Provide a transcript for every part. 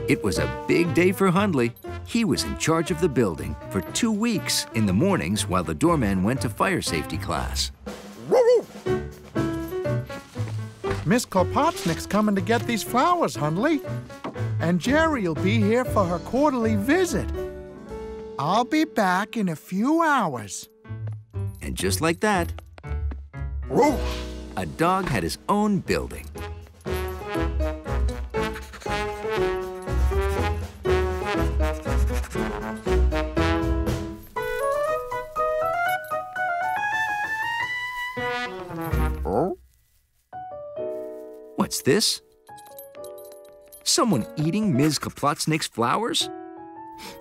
It was a big day for Hundley. He was in charge of the building for 2 weeks in the mornings while the doorman went to fire safety class. Miss Kropotnik's coming to get these flowers, Hundley. And Jerry'll be here for her quarterly visit. I'll be back in a few hours. And just like that, a dog had his own building. What's this? Someone eating Ms. Kropotnik's flowers?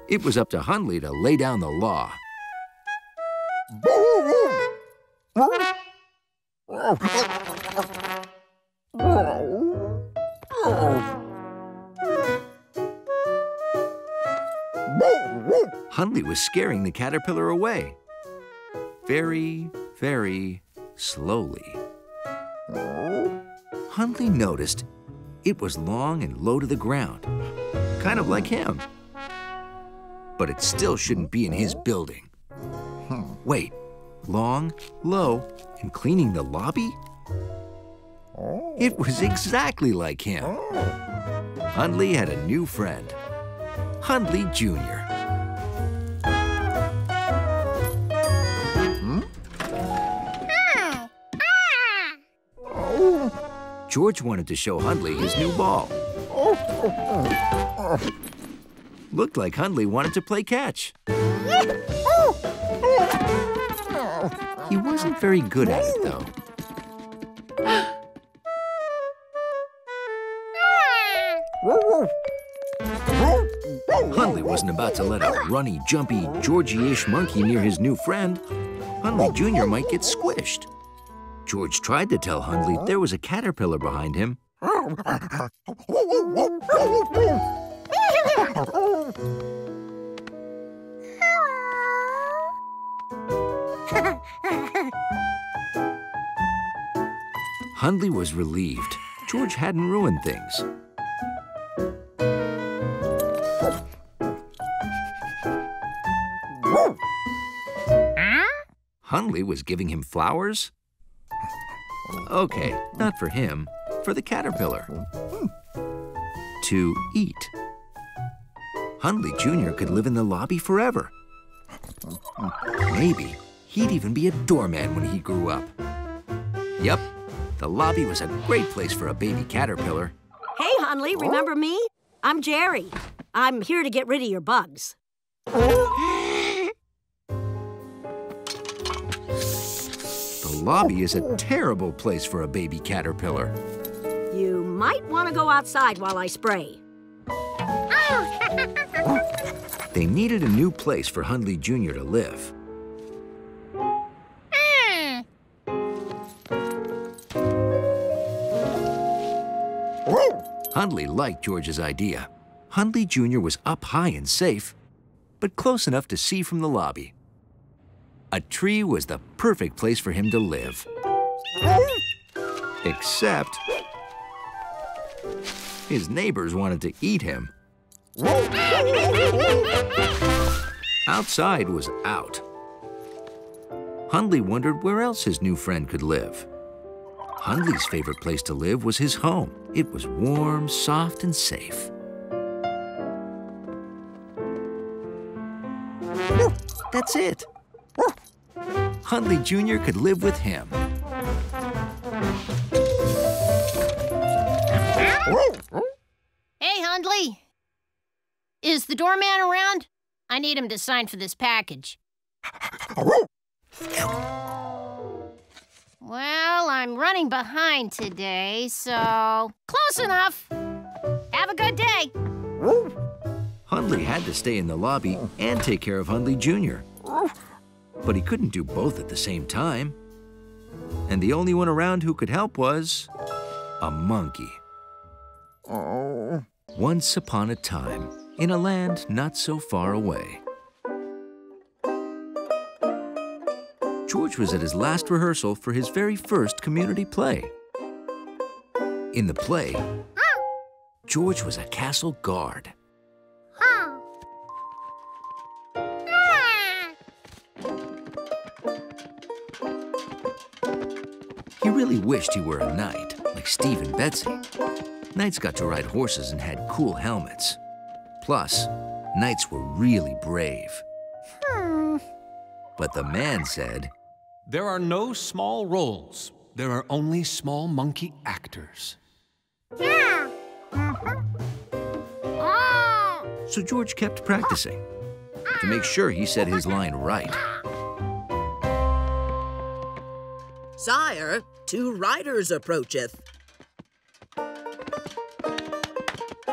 It was up to Hundley to lay down the law. Hundley was scaring the caterpillar away. Very, very slowly. Hundley noticed it was long and low to the ground, kind of like him. But it still shouldn't be in his building. Wait, long, low, and cleaning the lobby? It was exactly like him. Hundley had a new friend, Hundley Jr. George wanted to show Hundley his new ball. Looked like Hundley wanted to play catch. He wasn't very good at it, though. Hundley wasn't about to let a runny, jumpy, Georgie-ish monkey near his new friend. Hundley Jr. might get squished. George tried to tell Hundley there was a caterpillar behind him. Hundley was relieved. George hadn't ruined things. Hundley was giving him flowers? Okay, not for him, for the caterpillar. To eat. Hundley Jr. could live in the lobby forever. Maybe he'd even be a doorman when he grew up. Yep, the lobby was a great place for a baby caterpillar. Hey, Hundley, remember me? I'm Jerry. I'm here to get rid of your bugs. The lobby is a terrible place for a baby caterpillar. You might want to go outside while I spray. They needed a new place for Hundley Jr. to live. Hundley liked George's idea. Hundley Jr. was up high and safe, but close enough to see from the lobby. A tree was the perfect place for him to live. Except his neighbors wanted to eat him. Outside was out. Hundley wondered where else his new friend could live. Hundley's favorite place to live was his home. It was warm, soft, and safe. That's it. Hundley Jr. could live with him. Hey, Hundley. Is the doorman around? I need him to sign for this package. Well, I'm running behind today, so close enough. Have a good day. Hundley had to stay in the lobby and take care of Hundley Jr. But he couldn't do both at the same time. And the only one around who could help was a monkey. Once upon a time, in a land not so far away. George was at his last rehearsal for his very first community play. In the play, George was a castle guard. really wished he were a knight, like Steve and Betsy. Knights got to ride horses and had cool helmets. Plus, knights were really brave. But the man said, "There are no small roles. There are only small monkey actors." So George kept practicing to make sure he said his line right. Sire, 2 riders approacheth.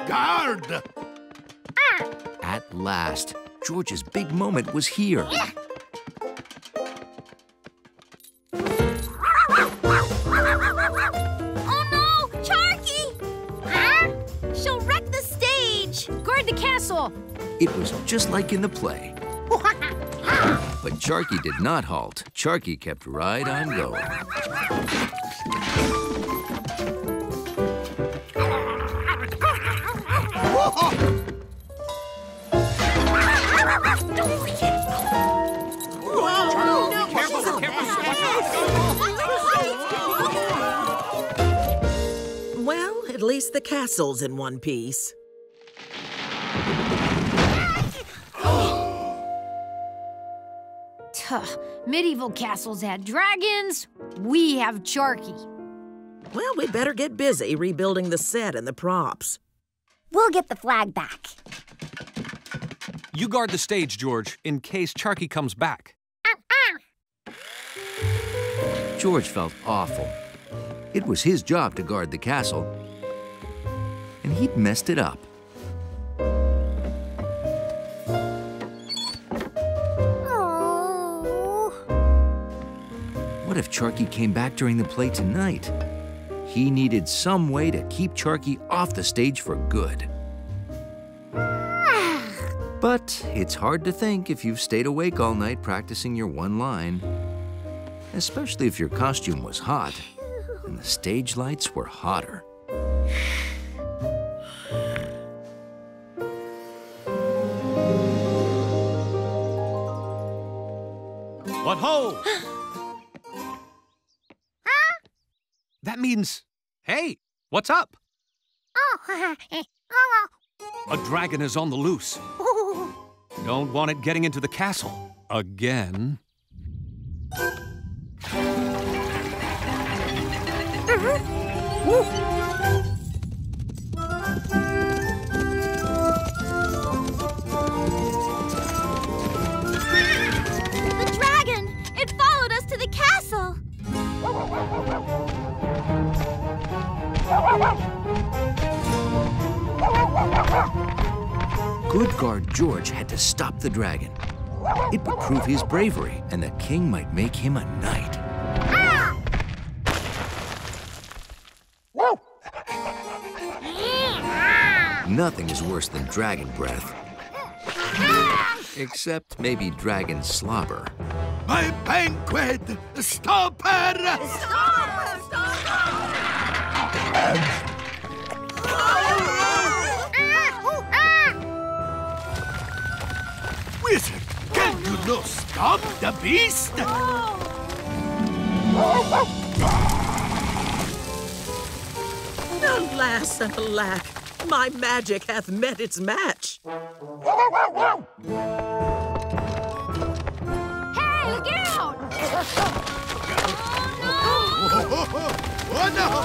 Guard! At last, George's big moment was here. Oh no! Charky! She'll wreck the stage! Guard the castle! It was just like in the play. But Charky did not halt. Charky kept right on going. Well, at least the castle's in one piece. Medieval castles had dragons. We have Charky. Well, we'd better get busy rebuilding the set and the props. We'll get the flag back. You guard the stage, George, in case Charky comes back. George felt awful. It was his job to guard the castle, and he'd messed it up. What if Charky came back during the play tonight? He needed some way to keep Charky off the stage for good. But it's hard to think if you've stayed awake all night practicing your one line, especially if your costume was hot and the stage lights were hotter. What ho! That means, hey, what's up? A dragon is on the loose. Don't want it getting into the castle again. The dragon! It followed us to the castle! Good guard George had to stop the dragon. It would prove his bravery, and the king might make him a knight. Nothing is worse than dragon breath. Except maybe dragon slobber. My banquet! Stop her! Wizard, can you no stop the beast? Alas and alack, my magic hath met its match. Hey, look out! Oh no!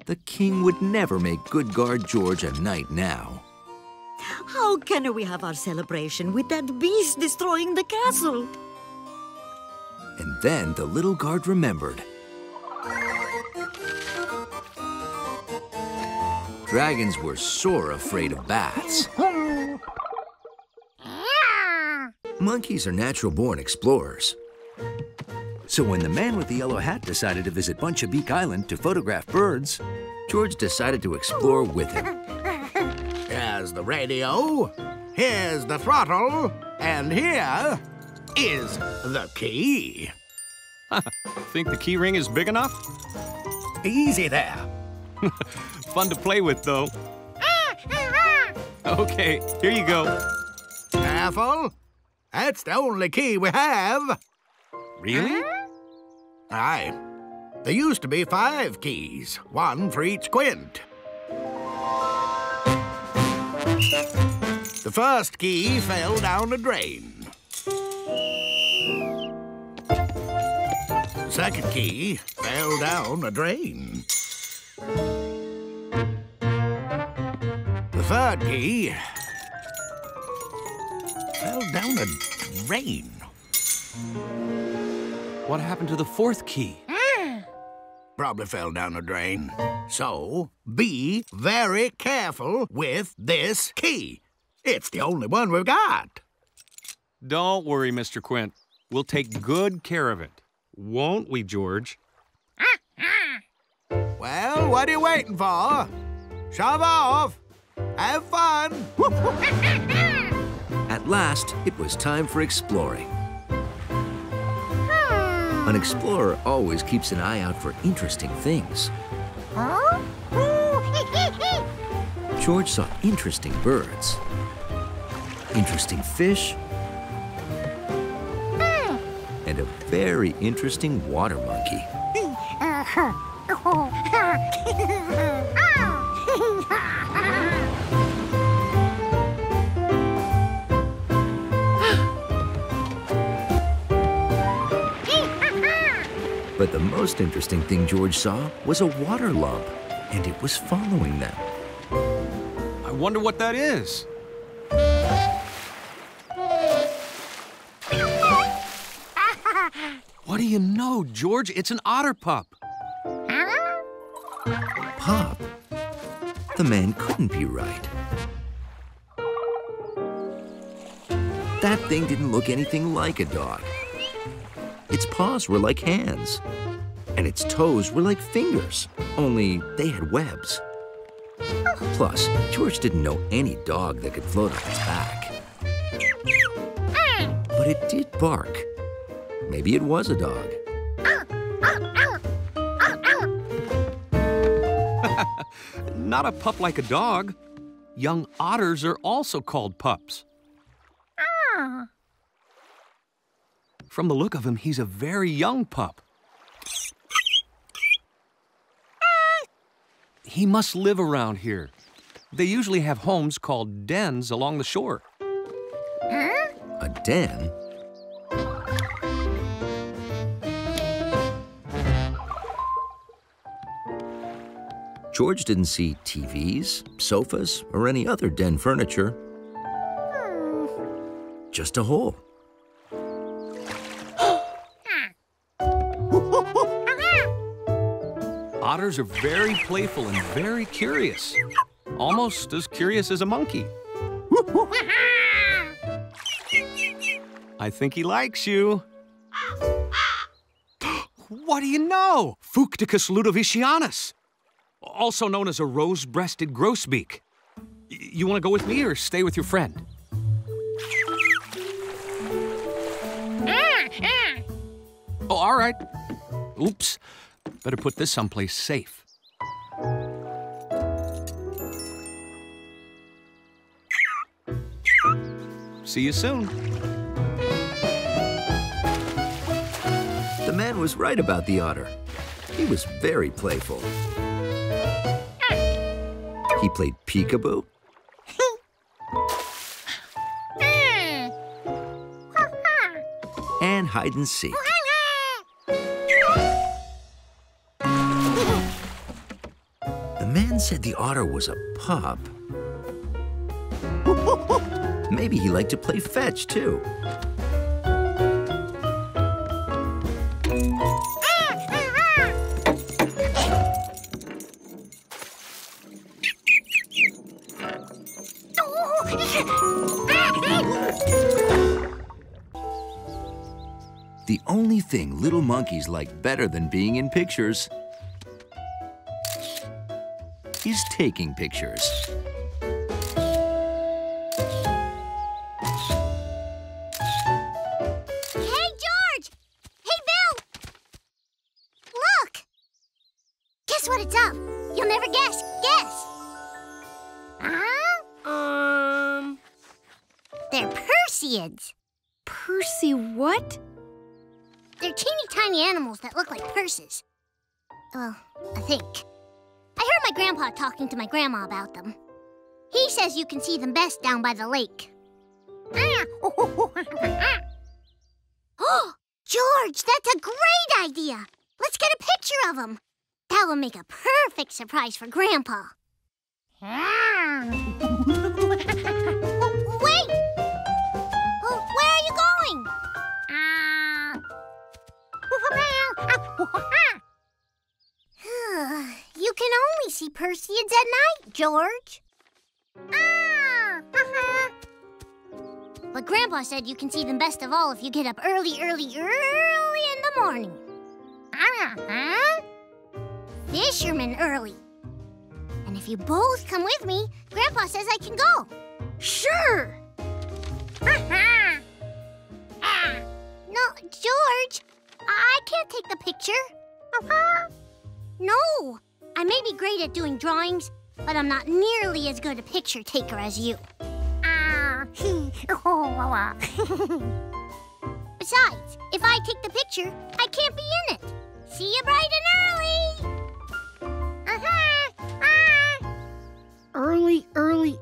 The king would never make good guard George a knight now. How can we have our celebration with that beast destroying the castle? And then the little guard remembered. Dragons were sore afraid of baths. Monkeys are natural-born explorers. So when the man with the yellow hat decided to visit Bunch of Beak Island to photograph birds, George decided to explore with him. Here's the radio, here's the throttle, and here is the key. Think the key ring is big enough? Easy there. Fun to play with, though. Okay, here you go. Careful. That's the only key we have. Really? Aye. There used to be 5 keys, one for each quint. The first key fell down a drain. The second key fell down a drain. The third key fell down a drain. What happened to the 4th key? Probably fell down a drain. So, be very careful with this key. It's the only one we've got. Don't worry, Mr. Quint. We'll take good care of it. Won't we, George? Well, what are you waiting for? Shove off. Have fun. At last, it was time for exploring. An explorer always keeps an eye out for interesting things. George saw interesting birds, interesting fish, and a very interesting water monkey. But the most interesting thing George saw was a water lump, and it was following them. I wonder what that is. What do you know, George? It's an otter pup. Pup? The man couldn't be right. That thing didn't look anything like a dog. Its paws were like hands, and its toes were like fingers, only they had webs. Plus, George didn't know any dog that could float on its back. But it did bark. Maybe it was a dog. Not a pup like a dog. Young otters are also called pups. From the look of him, he's a very young pup. He must live around here. They usually have homes called dens along the shore. A den? George didn't see TVs, sofas, or any other den furniture. Just a hole. Otters are very playful and very curious. Almost as curious as a monkey. I think he likes you. What do you know? Fucticus ludovicianus, also known as a rose-breasted grosbeak. You want to go with me or stay with your friend? Oh, all right. Oops. Better put this someplace safe. See you soon. The man was right about the otter. He was very playful. He played peekaboo. And hide and seek. The man said the otter was a pup. Maybe he liked to play fetch, too. The only thing little monkeys like better than being in pictures is taking pictures. Hey, George! Hey, Bill! Look! Guess what it's of? You'll never guess. Guess! They're Perseids. Percy what? They're teeny tiny animals that look like purses. Well, I think. I heard my grandpa talking to my grandma about them. He says you can see them best down by the lake. Oh, George, that's a great idea. Let's get a picture of them. That will make a perfect surprise for Grandpa. Wait! Where are you going? You can only see Perseids at night, George. But Grandpa said you can see them best of all if you get up early in the morning. Fisherman early. And if you both come with me, Grandpa says I can go. Sure! No, George, I can't take the picture. No, I may be great at doing drawings, but I'm not nearly as good a picture taker as you. Besides, if I take the picture, I can't be in it. See you bright and early. Early?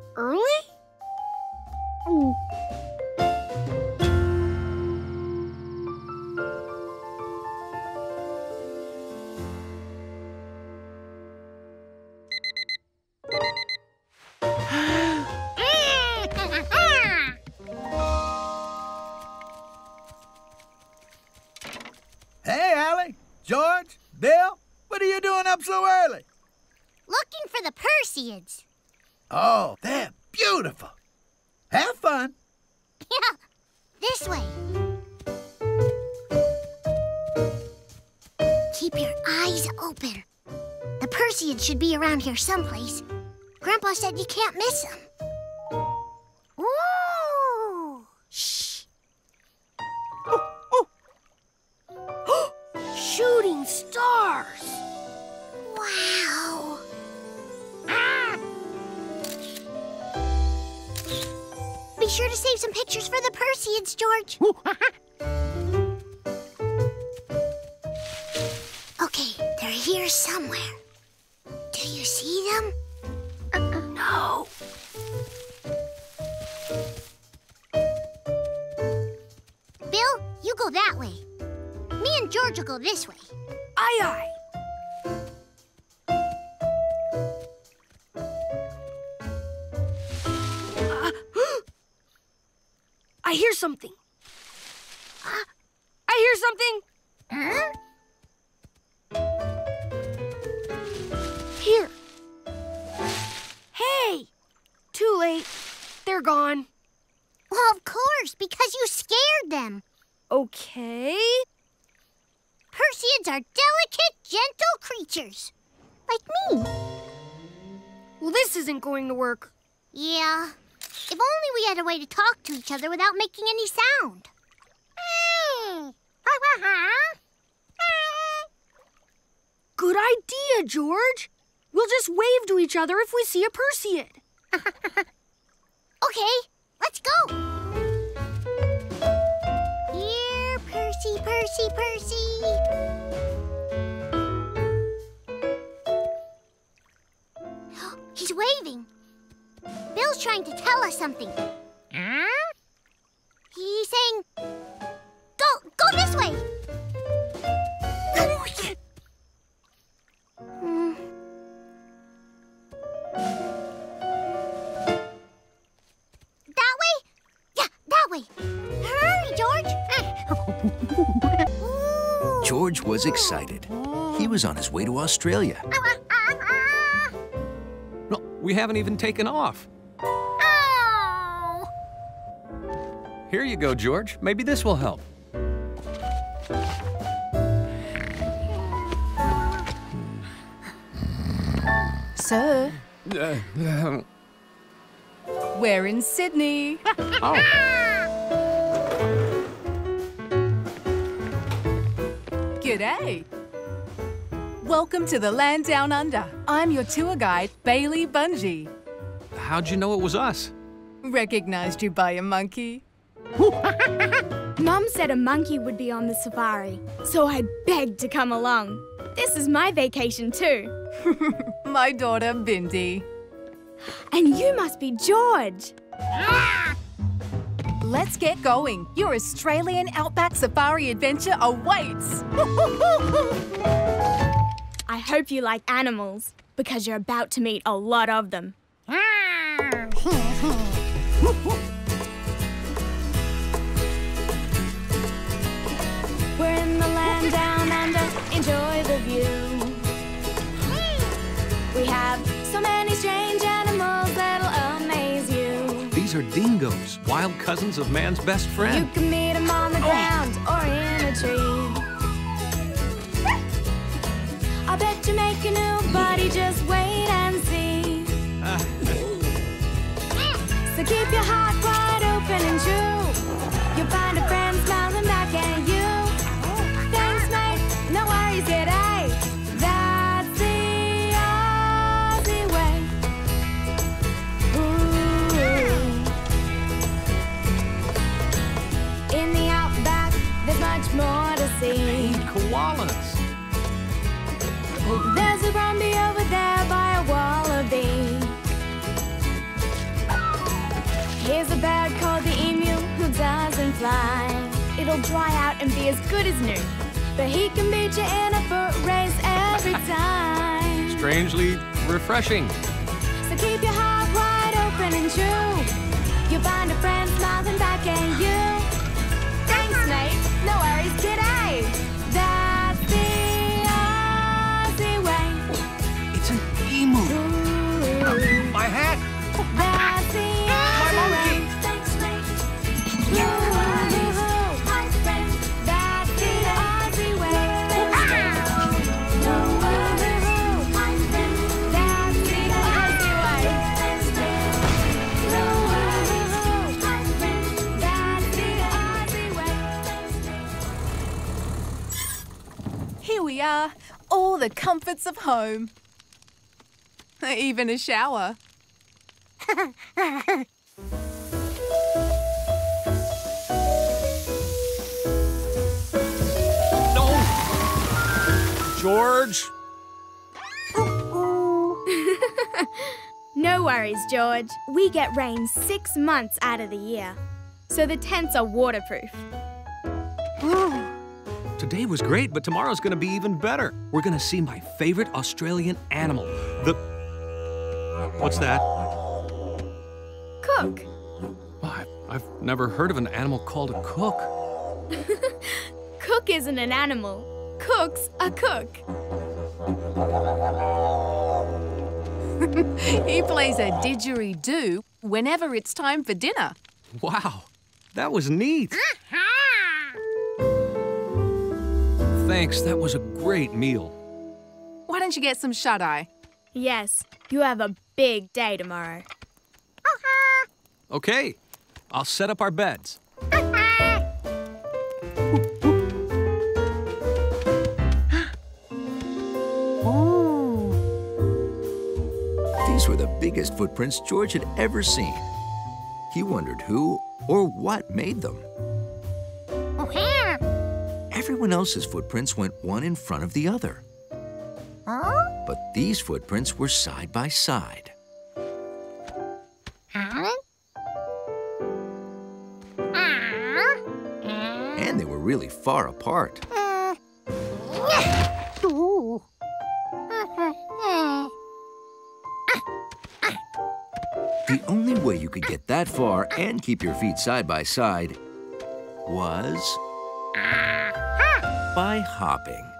Hey, Allie, George, Bill, what are you doing up so early? Looking for the Perseids. Oh, they're beautiful. Have fun. Yeah, this way. Keep your eyes open. The Perseids should be around here someplace. Grandpa said you can't miss them. Ooh! Shh! Shooting stars! Wow! Be sure to save some pictures for the Perseids, George. Okay, they're here somewhere. Do you see them? No. Bill, you go that way. Me and George will go this way. Aye, aye. I hear something. I hear something. Huh? Here. Hey! Too late. They're gone. Well, of course, because you scared them. Okay. Perseids are delicate, gentle creatures. Like me. Well, this isn't going to work. Yeah. If only we had a way to talk to each other without making any sound. Good idea, George. We'll just wave to each other if we see a Perseid. Okay, let's go. Here, Percy, Percy, Percy. He's waving. Bill's trying to tell us something. He's saying, go this way. That way? Yeah, that way. Hurry, George. George was excited. He was on his way to Australia. No, we haven't even taken off. Oh. Here you go, George. Maybe this will help. Sir, we're in Sydney. Oh. G'day. Welcome to the land down under. I'm your tour guide, Bailey Bungie. How'd you know it was us? Recognized you by a monkey. Mum said a monkey would be on the safari, so I begged to come along. This is my vacation too. My daughter, Bindi. And you must be George. Let's get going. Your Australian Outback Safari adventure awaits. I hope you like animals, because you're about to meet a lot of them. We're in the land down under, enjoy the view. We have so many strange animals that'll amaze you. These are dingoes, wild cousins of man's best friend. You can meet them on the ground or in a tree. I bet you make a new buddy, just wait and see. So keep your heart wide open and true. You'll find a friend smiling back at you. Thanks, mate, no worries, g'day. That's the Aussie way. Ooh. In the outback, there's much more to see. Koalas. There's a brumby over there by a wallaby. Here's a bird called the emu who doesn't fly. It'll dry out and be as good as new, but he can beat you in a foot race every time. Strangely refreshing. So keep your heart wide open and true. You'll find a friend smiling back at you. Thanks, mate. No worries, g'day. That's the Aussie way. It's an emu. Ooh. My hat. That's the Aussie way. Thanks, mate. Ooh, my friend. That's the Aussie way. Ooh, my friend. That's the Aussie way. Ooh, my friend. That's the Aussie way. Here we are, all the comforts of home. Even a shower. No! George! No worries, George. We get rain 6 months out of the year, so the tents are waterproof. Today was great, but tomorrow's gonna be even better. We're gonna see my favorite Australian animal, the... What's that? Cook. Oh, I've never heard of an animal called a cook. Cook isn't an animal. Cook's a cook. He plays a didgeridoo whenever it's time for dinner. Wow, that was neat. Thanks, that was a great meal. Why don't you get some shut-eye? Yes, you have a big day tomorrow. Okay, I'll set up our beds. These were the biggest footprints George had ever seen. He wondered who or what made them. Everyone else's footprints went one in front of the other. But these footprints were side by side. And they were really far apart. The only way you could get that far and keep your feet side by side was by hopping.